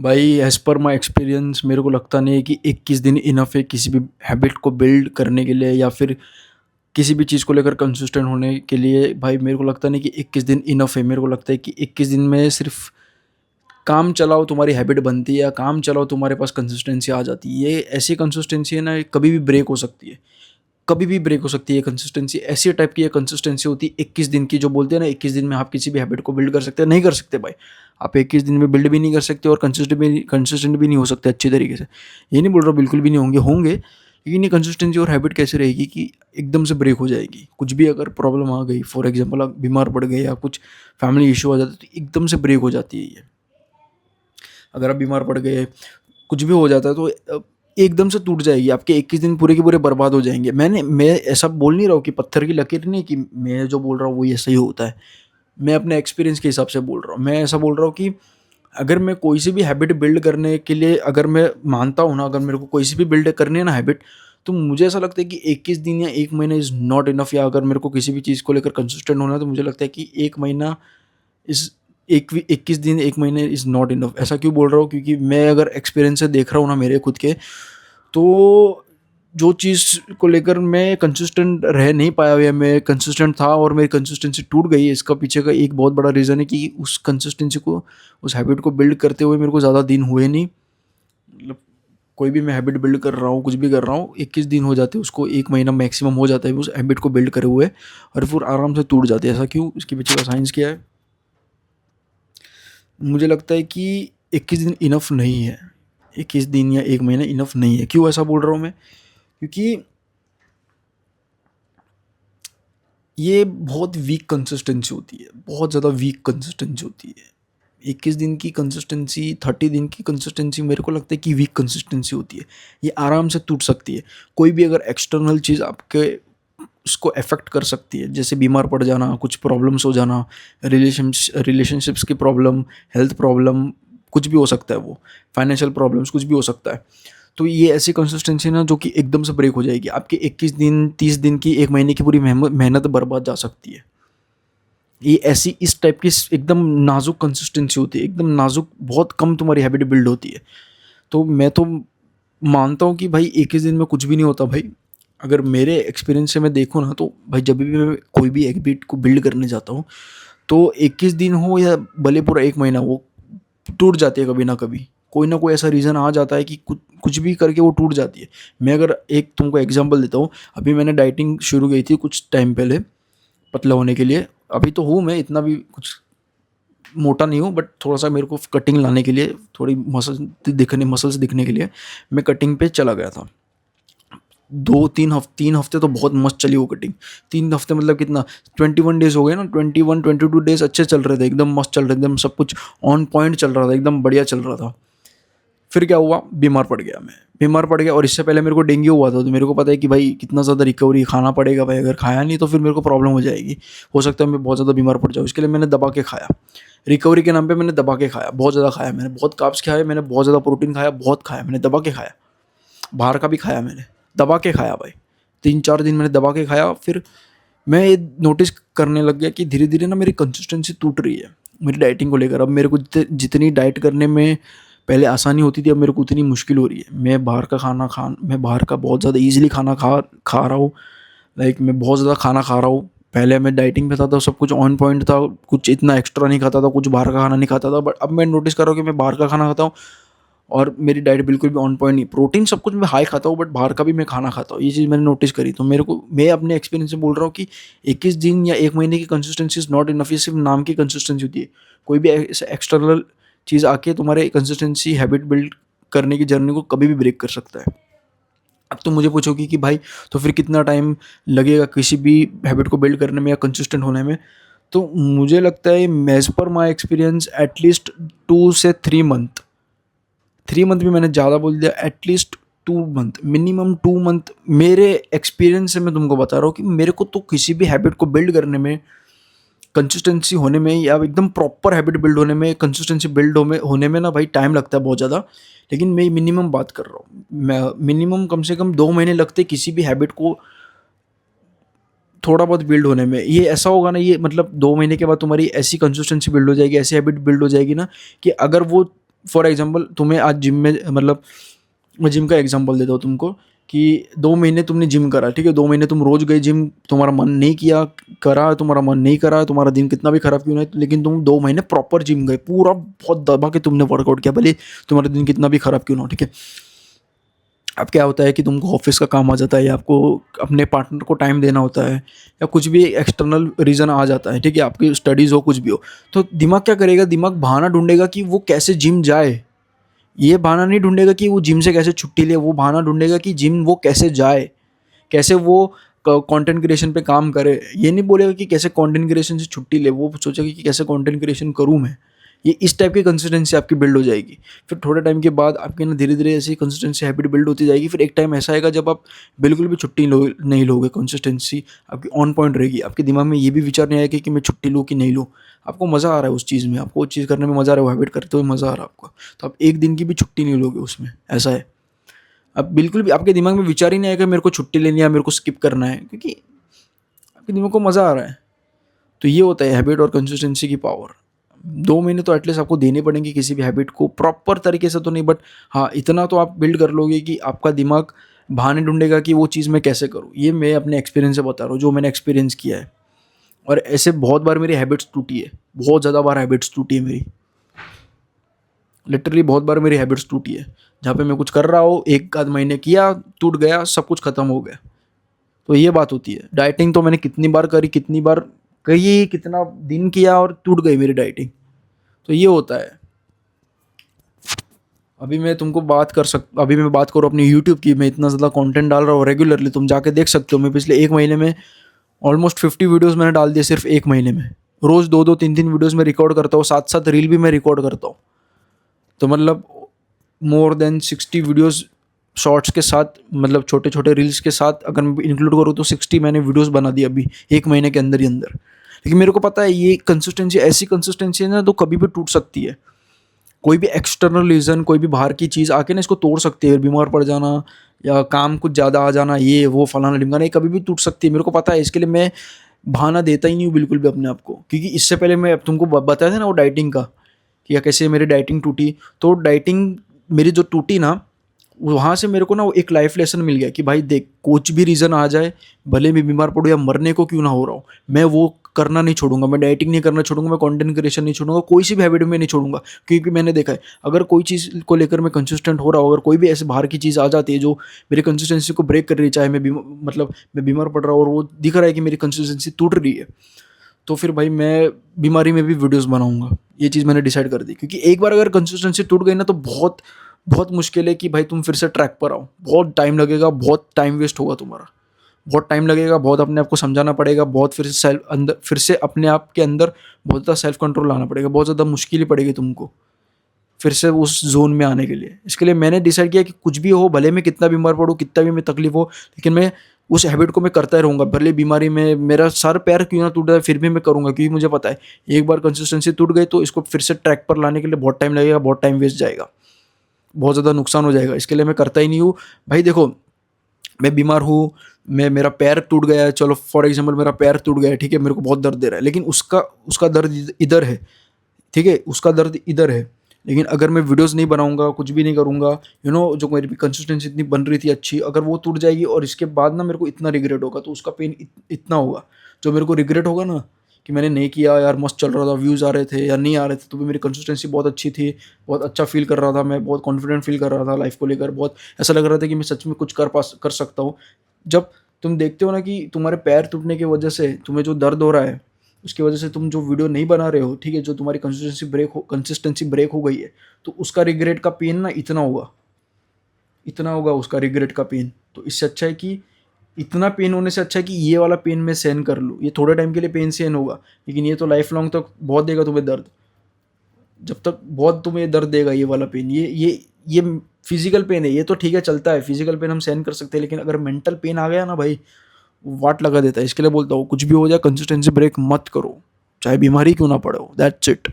भाई as per my experience मेरे को लगता नहीं है कि 21 दिन इनफ है किसी भी हैबिट को बिल्ड करने के लिए, या फिर किसी भी चीज़ को लेकर कंसिस्टेंट होने के लिए। भाई मेरे को लगता नहीं कि 21 दिन इनफ है। मेरे को लगता है कि 21 दिन में सिर्फ काम चलाओ तुम्हारी हैबिट बनती है, या काम चलाओ तुम्हारे पास कंसिस्टेंसी आ जाती है। ये ऐसी कंसिस्टेंसी है ना, ये कभी भी ब्रेक हो सकती है, कभी भी ब्रेक हो सकती है। कंसिस्टेंसी ऐसी टाइप की कंसिस्टेंसी होती है 21 दिन की, जो बोलते हैं ना 21 दिन में आप किसी भी हैबिट को बिल्ड कर सकते हैं। नहीं कर सकते भाई, आप 21 दिन में बिल्ड भी नहीं कर सकते और कंसिस्टेंट भी नहीं हो सकते अच्छी तरीके से। ये नहीं बोल रहा बिल्कुल भी नहीं होंगे, होंगे, लेकिन ये कंसिस्टेंसी और हैबिट कैसे रहेगी कि एकदम से ब्रेक हो जाएगी। कुछ भी अगर प्रॉब्लम आ गई, फॉर एग्जाम्पल आप बीमार पड़ गए या कुछ फैमिली इशू आ जाता है, तो एकदम से ब्रेक हो जाती है ये। अगर आप बीमार पड़ गए, कुछ भी हो जाता है, तो एकदम से टूट जाएगी। आपके 21 दिन पूरे के पूरे बर्बाद हो जाएंगे। मैं ऐसा बोल नहीं रहा हूँ कि पत्थर की लकीर नहीं, कि मैं जो बोल रहा हूँ वो ये सही होता है। मैं अपने एक्सपीरियंस के हिसाब से बोल रहा हूँ। मैं ऐसा बोल रहा हूँ कि अगर मैं कोई सी भी हैबिट बिल्ड करने के लिए, अगर मैं मानता हूँ ना, अगर मेरे को कोई सी भी बिल्ड करनी है ना हैबिट, तो मुझे ऐसा लगता है कि 21 दिन या 1 महीना इज़ नॉट इनफ। या अगर मेरे को किसी भी चीज़ को लेकर कंसिस्टेंट होना है, तो मुझे लगता है कि 1 महीना इस 21 दिन 1 महीने इज़ नॉट इनफ। ऐसा क्यों बोल रहा हूँ? क्योंकि मैं अगर एक्सपीरियंस से देख रहा हूँ ना मेरे खुद के, तो जो चीज़ को लेकर मैं कंसिस्टेंट रह नहीं पाया, या मैं कंसिस्टेंट था और मेरी कंसिस्टेंसी टूट गई है, इसका पीछे का एक बहुत बड़ा रीज़न है कि उस कंसिस्टेंसी को, उस हैबिट को बिल्ड करते हुए मेरे को ज़्यादा दिन हुए नहीं। मतलब कोई भी मैं हैबिट बिल्ड कर रहा हूँ, कुछ भी कर रहा हूँ, 21 दिन हो जाते हैं उसको, 1 महीना मैक्सिमम हो जाता है उस हैबिट को बिल्ड करे हुए, और फिर आराम से टूट जाती है। ऐसा क्यों? इसके पीछे का साइंस क्या है? मुझे लगता है कि 21 दिन इनफ नहीं है। 21 दिन या 1 महीना इनफ नहीं है। क्यों ऐसा बोल रहा हूँ मैं? क्योंकि ये बहुत वीक कंसिस्टेंसी होती है, बहुत ज़्यादा वीक कंसिस्टेंसी होती है। 21 दिन की कंसिस्टेंसी, 30 दिन की कंसिस्टेंसी मेरे को लगता है कि वीक कंसिस्टेंसी होती है। ये आराम से टूट सकती है। कोई भी अगर एक्सटर्नल चीज़ आपके उसको अफेक्ट कर सकती है, जैसे बीमार पड़ जाना, कुछ प्रॉब्लम्स हो जाना, रिलेशनशिप्स की प्रॉब्लम, हेल्थ प्रॉब्लम, कुछ भी हो सकता है वो, फाइनेंशियल प्रॉब्लम्स, कुछ भी हो सकता है। तो ये ऐसी कंसिस्टेंसी ना जो कि एकदम से ब्रेक हो जाएगी। आपकी 21 दिन, 30 दिन की, 1 महीने की पूरी मेहनत बर्बाद जा सकती है। ये ऐसी इस टाइप की एकदम नाजुक कंसिस्टेंसी होती है, एकदम नाजुक, बहुत कम तुम्हारी हैबिट बिल्ड होती है। तो मैं तो मानता हूँ कि भाई 21 दिन में कुछ भी नहीं होता भाई। अगर मेरे एक्सपीरियंस से मैं देखूँ ना, तो भाई जब भी मैं कोई भी हैबिट को बिल्ड करने जाता हूँ, तो 21 दिन हो या भले पूरा 1 महीना, वो टूट जाती है कभी ना कभी। कोई ना कोई ऐसा रीज़न आ जाता है कि कुछ कुछ भी करके वो टूट जाती है। मैं अगर एक तुमको एग्जांपल देता हूँ, अभी मैंने डाइटिंग शुरू की थी कुछ टाइम पहले, पतला होने के लिए। अभी तो हूँ मैं, इतना भी कुछ मोटा नहीं हूँ, बट थोड़ा-सा मेरे को कटिंग लाने के लिए, थोड़ी मसल्स दिखने के लिए मैं कटिंग पे चला गया था। 3 हफ्ते तो बहुत मस्त चली वो कटिंग। 3 हफ्ते मतलब कितना, 21 डेज़ हो गए ना, 21-22 डेज़ अच्छे चल रहे थे, एकदम मस्त चल रहे थे, एकदम सब कुछ ऑन पॉइंट चल रहा था, एकदम बढ़िया चल रहा था। फिर क्या हुआ? बीमार पड़ गया मैं। बीमार पड़ गया, और इससे पहले मेरे को डेंगू हुआ था, तो मेरे को पता है कि भाई कितना ज़्यादा रिकवरी खाना पड़ेगा भाई, अगर खाया नहीं तो फिर मेरे को प्रॉब्लम हो जाएगी। हो सकता है मैं बहुत ज़्यादा बीमार पड़ जाऊँ, इसके लिए मैंने दबा के खाया। रिकवरी के नाम पे मैंने दबा के खाया, बहुत ज़्यादा खाया मैंने, बहुत कार्ब्स खाए मैंने, बहुत ज़्यादा प्रोटीन खाया, बहुत खाया मैंने, दबा के खाया। बाहर का भी खाया मैंने, दबा के खाया भाई। 3-4 दिन मैंने दबा के खाया। फिर मैं ये नोटिस करने लग गया कि धीरे-धीरे ना मेरी कंसिस्टेंसी टूट रही है, मेरी डाइटिंग को लेकर। अब मेरे को जितनी डाइट करने में पहले आसानी होती थी, अब मेरे को उतनी मुश्किल हो रही है। मैं बाहर का बहुत ज़्यादा ईज़िली खाना खा रहा हूँ। लाइक मैं बहुत ज़्यादा खाना खा रहा हूँ। पहले मैं डाइटिंग पे था तो सब कुछ ऑन पॉइंट था, कुछ इतना एक्स्ट्रा नहीं खाता था, कुछ बाहर का खाना नहीं खाता था। बट अब मैं नोटिस कर रहा हूँ कि मैं बाहर का खाना खाता हूँ, और मेरी डाइट बिल्कुल भी ऑन पॉइंट नहीं। प्रोटीन सब कुछ मैं हाई खाता हूँ, बट बाहर का भी मैं खाना खाता हूँ। ये चीज़ मैंने नोटिस करी। तो मैं अपने एक्सपीरियंस से बोल रहा हूँ कि 21 दिन या 1 महीने की कंसिस्टेंसी इज़ नॉट इनफ। ये सिर्फ नाम की कंसिस्टेंसी होती है। कोई भी एक्सटर्नल चीज़ आके तुम्हारे कंसिस्टेंसी, हैबिट बिल्ड करने की जर्नी को कभी भी ब्रेक कर सकता है। अब तुम मुझे पूछोगे कि भाई तो फिर कितना टाइम लगेगा किसी भी हैबिट को बिल्ड करने में या कंसिस्टेंट होने में? तो मुझे लगता है, as per my experience, at least 2 से 3 मंथ। 3 मंथ भी मैंने ज़्यादा बोल दिया, एटलीस्ट 2 मंथ, मिनिमम 2 मंथ। मेरे एक्सपीरियंस से मैं तुमको बता रहा हूँ कि मेरे को तो किसी भी हैबिट को बिल्ड करने में, कंसिस्टेंसी होने में, या एकदम प्रॉपर हैबिट बिल्ड होने में, कंसिस्टेंसी बिल्ड होने में ना भाई टाइम लगता है बहुत ज़्यादा। लेकिन मैं मिनिमम बात कर रहा हूँ, मैं मिनिमम कम से कम 2 महीने लगते किसी भी हैबिट को थोड़ा बहुत बिल्ड होने में। ये ऐसा होगा ना, ये मतलब 2 महीने के बाद तुम्हारी ऐसी कंसिस्टेंसी बिल्ड हो जाएगी, ऐसी हैबिट बिल्ड हो जाएगी ना, कि अगर वो फॉर एग्जांपल तुम्हें आज जिम में, मतलब मैं जिम का एग्जांपल देता हूँ तुमको, कि 2 महीने तुमने जिम करा, ठीक है, 2 महीने तुम रोज गए जिम, तुम्हारा मन नहीं किया, करा तुम्हारा मन नहीं करा, तुम्हारा दिन कितना भी खराब क्यों ना है, लेकिन तुम 2 महीने प्रॉपर जिम गए, पूरा बहुत दबा के तुमने वर्कआउट किया, भले तुम्हारा दिन कितना भी खराब क्यों ना हो, ठीक है। अब क्या होता है कि तुमको ऑफिस का काम आ जाता है, या आपको अपने पार्टनर को टाइम देना होता है, या कुछ भी एक्सटर्नल रीज़न आ जाता है, ठीक है, आपकी स्टडीज़ हो कुछ भी हो, तो दिमाग क्या करेगा, दिमाग बहाना ढूंढेगा कि वो कैसे जिम जाए। ये बहाना नहीं ढूंढेगा कि वो जिम से कैसे छुट्टी ले, वो बहाना ढूंढेगा कि जिम वो कैसे जाए, कैसे वो कंटेंट क्रिएशन पे काम करे। ये नहीं बोलेगा कि कैसे कंटेंट क्रिएशन से छुट्टी ले, वो सोचेगा कि कैसे कंटेंट क्रिएशन करूँ मैं। ये इस टाइप की कंसिस्टेंसी आपकी बिल्ड हो जाएगी। फिर थोड़े टाइम के बाद आपके ना धीरे धीरे ऐसी कंसिस्टेंसी हैबिट बिल्ड होती जाएगी। फिर एक टाइम ऐसा आएगा जब आप बिल्कुल भी छुट्टी नहीं लोगे, कंसिस्टेंसी आपकी ऑन पॉइंट रहेगी। आपके दिमाग में ये भी विचार नहीं आएगा कि मैं छुट्टी लूँ कि नहीं लूँ। आपको मज़ा आ रहा है उस चीज़ में, आपको वो चीज़ करने में मज़ा आ रहा है, वो हैबिट करते हुए मज़ा आ रहा है आपको, तो आप एक दिन की भी छुट्टी नहीं लोगे उसमें, ऐसा है। अब बिल्कुल भी आपके दिमाग में विचार ही नहीं आएगा मेरे को छुट्टी लेनी है, मेरे को स्किप करना है, क्योंकि आपके दिमाग को मज़ा आ रहा है। तो ये होता है हैबिट और कंसिस्टेंसी की पावर। 2 महीने तो एटलीस्ट आपको देने पड़ेंगे किसी भी हैबिट को, प्रॉपर तरीके से तो नहीं, बट हाँ इतना तो आप बिल्ड कर लोगे कि आपका दिमाग बहाने ढूंढेगा कि वो चीज़ मैं कैसे करूँ। ये मैं अपने एक्सपीरियंस से बता रहा हूँ, जो मैंने एक्सपीरियंस किया है। और ऐसे बहुत बार मेरी हैबिट्स टूटी है, बहुत ज़्यादा बार हैबिट्स टूटी है मेरी, लिटरली बहुत बार मेरी हैबिट्स टूटी है। जहाँ पे मैं कुछ कर रहा हूँ, एक आध महीने किया, टूट गया, सब कुछ खत्म हो गया। तो ये बात होती है। डाइटिंग तो मैंने कितनी बार करी, कितनी बार कही, कितना दिन किया और टूट गई मेरी डाइटिंग। तो ये होता है। अभी मैं बात करूँ अपनी यूट्यूब की, मैं इतना ज़्यादा कंटेंट डाल रहा हूँ रेगुलरली, तुम जाके देख सकते हो। मैं पिछले 1 महीने में ऑलमोस्ट 50 वीडियोज़ मैंने डाल दिए सिर्फ 1 महीने में। रोज़ 2-2 3-3 वीडियोज़ में रिकॉर्ड करता हूँ, साथ साथ रील भी मैं रिकॉर्ड करता हूँ। तो मतलब मोर देन 60 वीडियोज़ शॉर्ट्स के साथ, मतलब छोटे छोटे रील्स के साथ अगर मैं इंक्लूड करूँ तो 60 मैंने वीडियोज़ बना दी अभी 1 महीने के अंदर ही अंदर। लेकिन मेरे को पता है ये कंसिस्टेंसी ऐसी कंसिस्टेंसी है ना, तो कभी भी टूट सकती है। कोई भी एक्सटर्नल रीज़न, कोई भी बाहर की चीज़ आके ना इसको तोड़ सकती है। बीमार पड़ जाना या काम कुछ ज़्यादा आ जाना, ये वो फलाना ढिमकाना, ये कभी भी टूट सकती है। मेरे को पता है, इसके लिए मैं बहाना देता ही नहीं हूँ बिल्कुल भी अपने आप को। क्योंकि इससे पहले मैं तुमको बताया था ना वो डाइटिंग का, कि या कैसे मेरी डाइटिंग टूटी। तो डाइटिंग मेरी जो टूटी ना, वहाँ से मेरे को ना वो एक लाइफ लेसन मिल गया कि भाई देख, कुछ भी रीज़न आ जाए, भले मैं बीमार पड़ूँ या मरने को क्यों ना हो रहा हूँ, मैं वो करना नहीं छोड़ूंगा। मैं डाइटिंग नहीं करना छोड़ूंगा, मैं कंटेंट क्रिएशन नहीं छोड़ूंगा, कोई सी भी हैबिट में नहीं छोड़ूंगा। क्योंकि मैंने देखा है, अगर कोई चीज़ को लेकर मैं कंसिस्टेंट हो रहा हूँ, अगर कोई भी ऐसे बाहर की चीज़ आ जाती है जो मेरी कंसिस्टेंसी को ब्रेक कर रही है, चाहे मतलब मैं बीमार पड़ रहा हूँ और वो दिख रहा है कि मेरी कंसिस्टेंसी टूट रही है, तो फिर भाई मैं बीमारी में भी वीडियोस बनाऊंगा। ये चीज़ मैंने डिसाइड कर दी। क्योंकि एक बार अगर कंसिस्टेंसी टूट गई ना, तो बहुत बहुत मुश्किल है कि भाई तुम फिर से ट्रैक पर आओ। बहुत टाइम लगेगा, बहुत टाइम वेस्ट होगा तुम्हारा, बहुत टाइम लगेगा, बहुत अपने आप को समझाना पड़ेगा, बहुत फिर से अपने आप के अंदर बहुत ज़्यादा सेल्फ कंट्रोल लाना पड़ेगा, बहुत ज़्यादा मुश्किल ही पड़ेगी तुमको फिर से उस जोन में आने के लिए। इसके लिए मैंने डिसाइड किया कि कुछ भी हो, भले मैं कितना बीमार पड़ूँ, कितना भी मैं तकलीफ हो, लेकिन मैं उस हैबिट को मैं करता ही रहूँगा। भले बीमारी में मेरा सर पैर क्यों ना टूट जाए, फिर भी मैं करूँगा। क्योंकि मुझे पता है एक बार कंसिस्टेंसी टूट गई तो इसको फिर से ट्रैक पर लाने के लिए बहुत टाइम लगेगा, बहुत टाइम वेस्ट जाएगा, बहुत ज़्यादा नुकसान हो जाएगा। इसके लिए मैं करता ही नहीं हूँ। भाई देखो, मैं बीमार हूँ, मेरा पैर टूट गया है, चलो फॉर एग्जाम्पल मेरा पैर टूट गया है, ठीक है, मेरे को बहुत दर्द दे रहा है, लेकिन उसका उसका दर्द इधर है, ठीक है, उसका दर्द इधर है। लेकिन अगर मैं वीडियोस नहीं बनाऊंगा, कुछ भी नहीं करूंगा, जो मेरी कंसिस्टेंसी इतनी बन रही थी अच्छी, अगर वो टूट जाएगी और इसके बाद ना मेरे को इतना रिग्रेट होगा, तो उसका पेन इतना होगा। जो मेरे को रिग्रेट होगा ना कि मैंने नहीं किया यार, मस्त चल रहा था, व्यूज़ आ रहे थे या नहीं आ रहे थे, तो भी मेरी कंसिस्टेंसी बहुत अच्छी थी, बहुत अच्छा फील कर रहा था, मैं बहुत कॉन्फिडेंट फील कर रहा था लाइफ को लेकर, बहुत ऐसा लग रहा था कि मैं सच में कुछ कर सकता हूँ। जब तुम देखते हो ना कि तुम्हारे पैर टूटने की वजह से तुम्हें जो दर्द हो रहा है, उसकी वजह से तुम जो वीडियो नहीं बना रहे हो, ठीक है, जो तुम्हारी कंसिस्टेंसी ब्रेक हो गई है, तो उसका रिग्रेट का पेन ना इतना होगा, इतना होगा उसका रिग्रेट का पेन। तो इससे अच्छा है कि इतना पेन होने से अच्छा है कि ये वाला पेन मैं सहन कर लूँ। ये थोड़े टाइम के लिए पेन सहन होगा, लेकिन ये तो लाइफ लॉन्ग तक बहुत देगा तुम्हें दर्द। जब तक बहुत तुम्हें दर्द देगा ये वाला पेन, ये फिजिकल पेन है, ये तो ठीक है, चलता है, फिजिकल पेन हम सहन कर सकते हैं। लेकिन अगर मेंटल पेन आ गया ना भाई, वाट लगा देता है। इसके लिए बोलता हूँ, कुछ भी हो जाए कंसिस्टेंसी ब्रेक मत करो, चाहे बीमारी क्यों ना पड़े हो। That's it.